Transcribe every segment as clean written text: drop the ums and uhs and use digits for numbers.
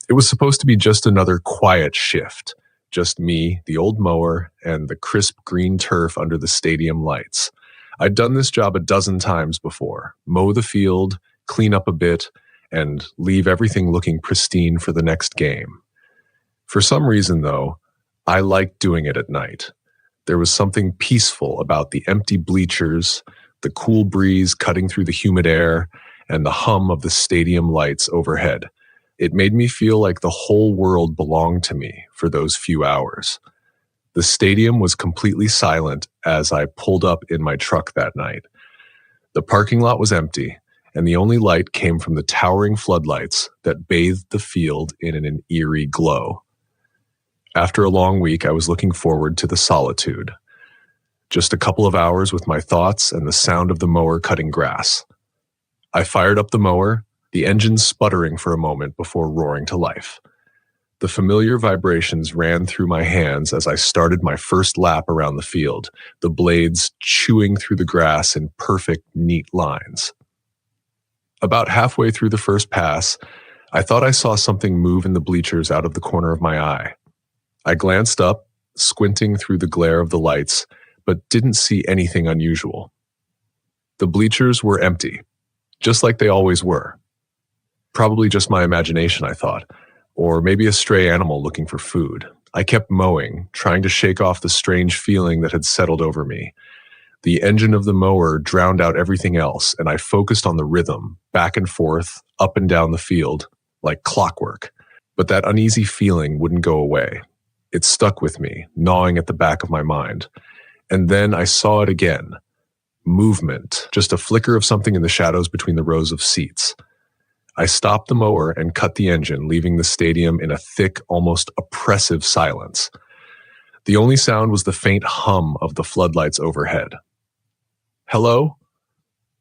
It was supposed to be just another quiet shift, just me, the old mower, and the crisp green turf under the stadium lights. I'd done this job a dozen times before: mow the field, clean up a bit, and leave everything looking pristine for the next game. For some reason, though, I liked doing it at night. There was something peaceful about the empty bleachers, the cool breeze cutting through the humid air, and the hum of the stadium lights overhead. It made me feel like the whole world belonged to me for those few hours. The stadium was completely silent as I pulled up in my truck that night. The parking lot was empty, and the only light came from the towering floodlights that bathed the field in an eerie glow. After a long week, I was looking forward to the solitude. Just a couple of hours with my thoughts and the sound of the mower cutting grass. I fired up the mower, the engine sputtering for a moment before roaring to life. The familiar vibrations ran through my hands as I started my first lap around the field, the blades chewing through the grass in perfect, neat lines. About halfway through the first pass, I thought I saw something move in the bleachers out of the corner of my eye. I glanced up, squinting through the glare of the lights, but didn't see anything unusual. The bleachers were empty, just like they always were. Probably just my imagination, I thought, or maybe a stray animal looking for food. I kept mowing, trying to shake off the strange feeling that had settled over me. The engine of the mower drowned out everything else, and I focused on the rhythm, back and forth, up and down the field, like clockwork. But that uneasy feeling wouldn't go away. It stuck with me, gnawing at the back of my mind. And then I saw it again. Movement, just a flicker of something in the shadows between the rows of seats. I stopped the mower and cut the engine, leaving the stadium in a thick, almost oppressive silence. The only sound was the faint hum of the floodlights overhead. "Hello?"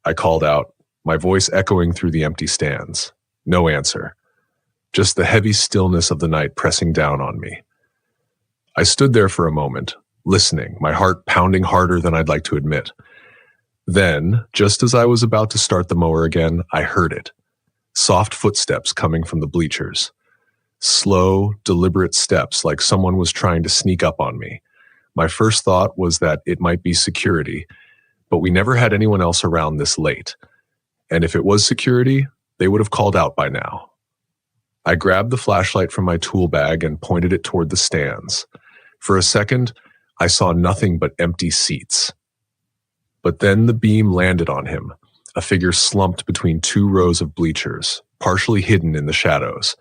I called out, my voice echoing through the empty stands. No answer. Just the heavy stillness of the night pressing down on me. I stood there for a moment, listening, my heart pounding harder than I'd like to admit. Then, just as I was about to start the mower again, I heard it. Soft footsteps coming from the bleachers. Slow, deliberate steps like someone was trying to sneak up on me. My first thought was that it might be security, but we never had anyone else around this late. And if it was security, they would have called out by now. I grabbed the flashlight from my tool bag and pointed it toward the stands. For a second, I saw nothing but empty seats. But then the beam landed on him, a figure slumped between two rows of bleachers, partially hidden in the shadows.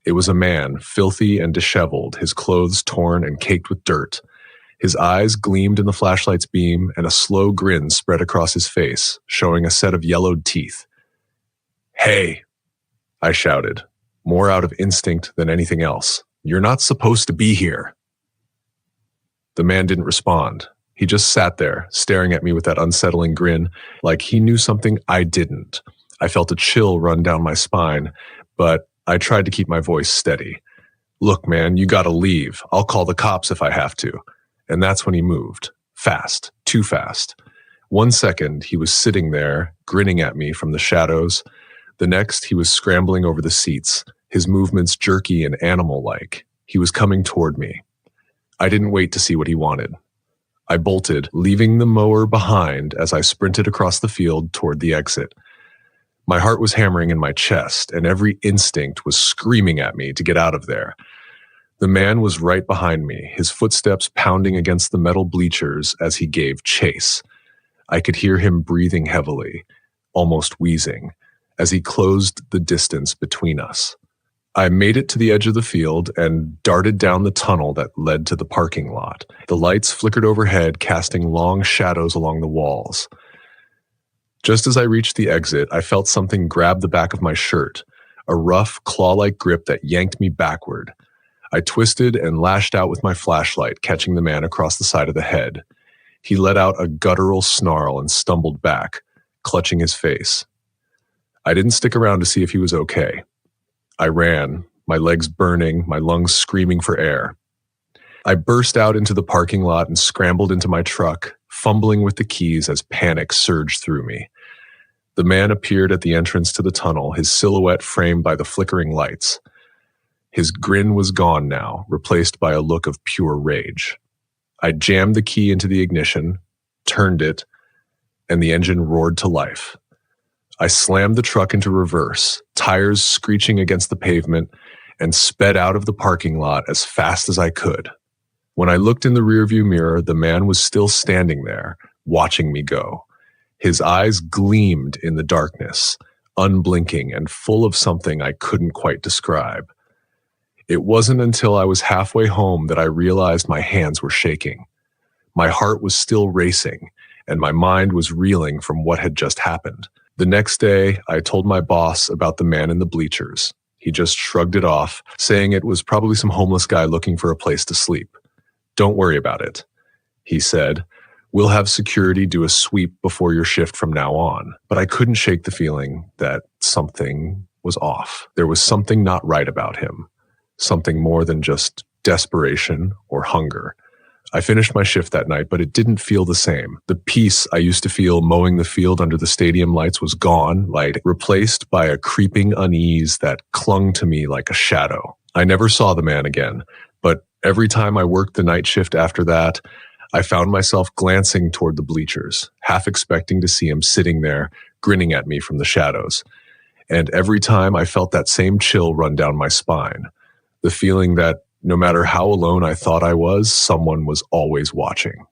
It was a man, filthy and disheveled, his clothes torn and caked with dirt. His eyes gleamed in the flashlight's beam, and a slow grin spread across his face, showing a set of yellowed teeth. "Hey!" I shouted, more out of instinct than anything else. "You're not supposed to be here." The man didn't respond. He just sat there, staring at me with that unsettling grin, like he knew something I didn't. I felt a chill run down my spine, but I tried to keep my voice steady. "Look, man, you gotta leave. I'll call the cops if I have to." And that's when he moved. Fast. Too fast. 1 second, he was sitting there, grinning at me from the shadows. The next, he was scrambling over the seats, his movements jerky and animal-like. He was coming toward me. I didn't wait to see what he wanted. I bolted, leaving the mower behind as I sprinted across the field toward the exit. My heart was hammering in my chest, and every instinct was screaming at me to get out of there. The man was right behind me, his footsteps pounding against the metal bleachers as he gave chase. I could hear him breathing heavily, almost wheezing, as he closed the distance between us. I made it to the edge of the field and darted down the tunnel that led to the parking lot. The lights flickered overhead, casting long shadows along the walls. Just as I reached the exit, I felt something grab the back of my shirt, a rough, claw-like grip that yanked me backward. I twisted and lashed out with my flashlight, catching the man across the side of the head. He let out a guttural snarl and stumbled back, clutching his face. I didn't stick around to see if he was okay. I ran, my legs burning, my lungs screaming for air. I burst out into the parking lot and scrambled into my truck, fumbling with the keys as panic surged through me. The man appeared at the entrance to the tunnel, his silhouette framed by the flickering lights. His grin was gone now, replaced by a look of pure rage. I jammed the key into the ignition, turned it, and the engine roared to life. I slammed the truck into reverse, tires screeching against the pavement, and sped out of the parking lot as fast as I could. When I looked in the rearview mirror, the man was still standing there, watching me go. His eyes gleamed in the darkness, unblinking and full of something I couldn't quite describe. It wasn't until I was halfway home that I realized my hands were shaking. My heart was still racing, and my mind was reeling from what had just happened. The next day, I told my boss about the man in the bleachers. He just shrugged it off, saying it was probably some homeless guy looking for a place to sleep. "Don't worry about it," he said. "We'll have security do a sweep before your shift from now on." But I couldn't shake the feeling that something was off. There was something not right about him. Something more than just desperation or hunger. I finished my shift that night, but it didn't feel the same. The peace I used to feel mowing the field under the stadium lights was gone, replaced by a creeping unease that clung to me like a shadow. I never saw the man again, but every time I worked the night shift after that, I found myself glancing toward the bleachers, half expecting to see him sitting there, grinning at me from the shadows. And every time I felt that same chill run down my spine, the feeling that no matter how alone I thought I was, someone was always watching.